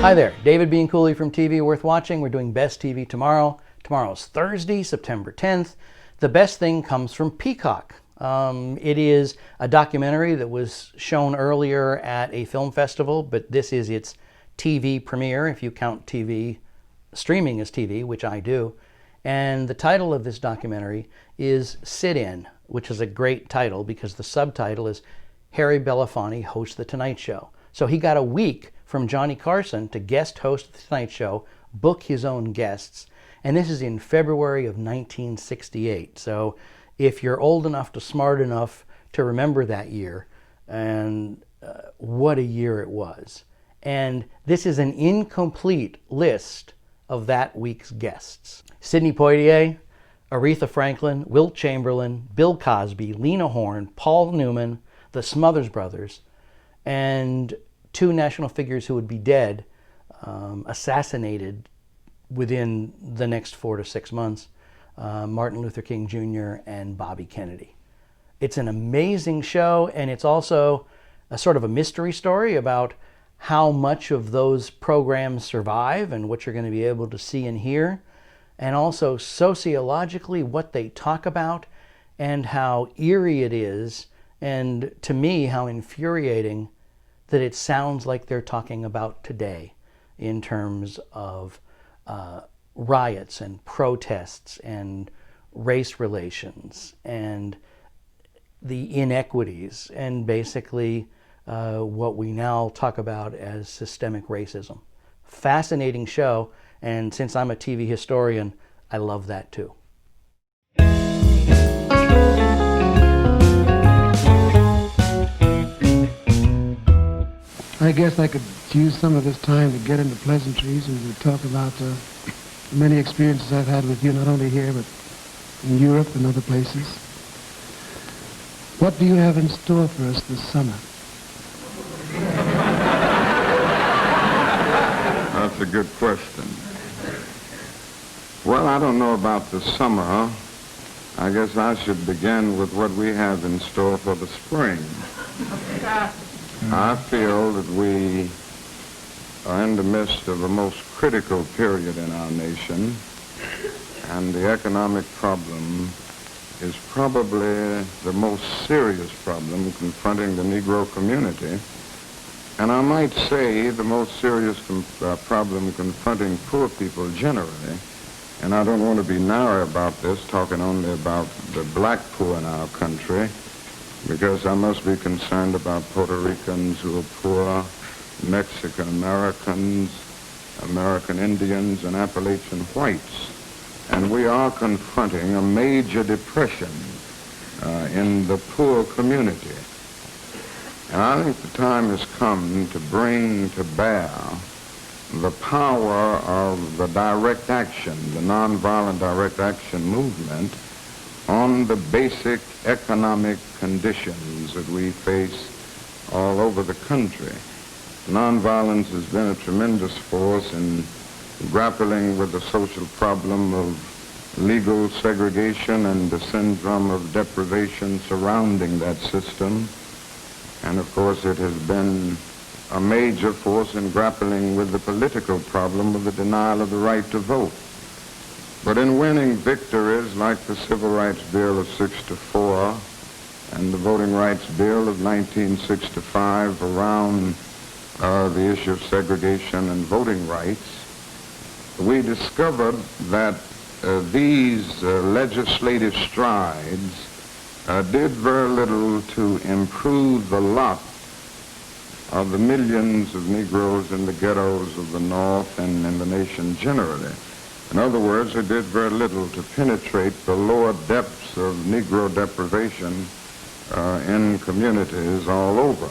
Hi there, David Bean Cooley from TV Worth Watching. We're doing Best TV tomorrow. Tomorrow's Thursday, September 10th. The best thing comes from Peacock. It is a documentary that was shown earlier at a film festival, but this is its TV premiere, if you count TV, streaming as TV, which I do. And the title of this documentary is Sit In, which is a great title because the subtitle is Harry Belafonte hosts The Tonight Show. So he got a week from Johnny Carson to guest host The Tonight Show, book his own guests, and this is in February of 1968. So if you're old enough to smart enough to remember that year, and what a year it was. And this is an incomplete list of that week's guests. Sidney Poitier, Aretha Franklin, Wilt Chamberlain, Bill Cosby, Lena Horne, Paul Newman, the Smothers Brothers, and two national figures who would be dead, assassinated within the next 4 to 6 months, Martin Luther King Jr. and Bobby Kennedy. It's an amazing show, and it's also a sort of a mystery story about how much of those programs survive and what you're going to be able to see and hear, and also sociologically what they talk about and how eerie it is, and to me, how infuriating that it sounds like they're talking about today in terms of riots and protests and race relations and the inequities and basically what we now talk about as systemic racism. Fascinating show, and since I'm a TV historian, I love that too. I guess I could use some of this time to get into pleasantries and to talk about the many experiences I've had with you, not only here, but in Europe and other places. What do you have in store for us this summer? That's a good question. Well, I don't know about the summer. I guess I should begin with what we have in store for the spring. I feel that we are in the midst of a most critical period in our nation, and the economic problem is probably the most serious problem confronting the Negro community, and I might say the most serious problem confronting poor people generally. And I don't want to be narrow about this, talking only about the black poor in our country, because I must be concerned about Puerto Ricans who are poor, Mexican Americans, American Indians, and Appalachian whites. And we are confronting a major depression in the poor community. And I think the time has come to bring to bear the power of the direct action, the nonviolent direct action movement, on the basic economic conditions that we face all over the country. Nonviolence has been a tremendous force in grappling with the social problem of legal segregation and the syndrome of deprivation surrounding that system. And of course it has been a major force in grappling with the political problem of the denial of the right to vote. But in winning victories like the Civil Rights Bill of '64 and the Voting Rights Bill of 1965 around the issue of segregation and voting rights, we discovered that these legislative strides did very little to improve the lot of the millions of Negroes in the ghettos of the North and in the nation generally. In other words, it did very little to penetrate the lower depths of Negro deprivation in communities all over.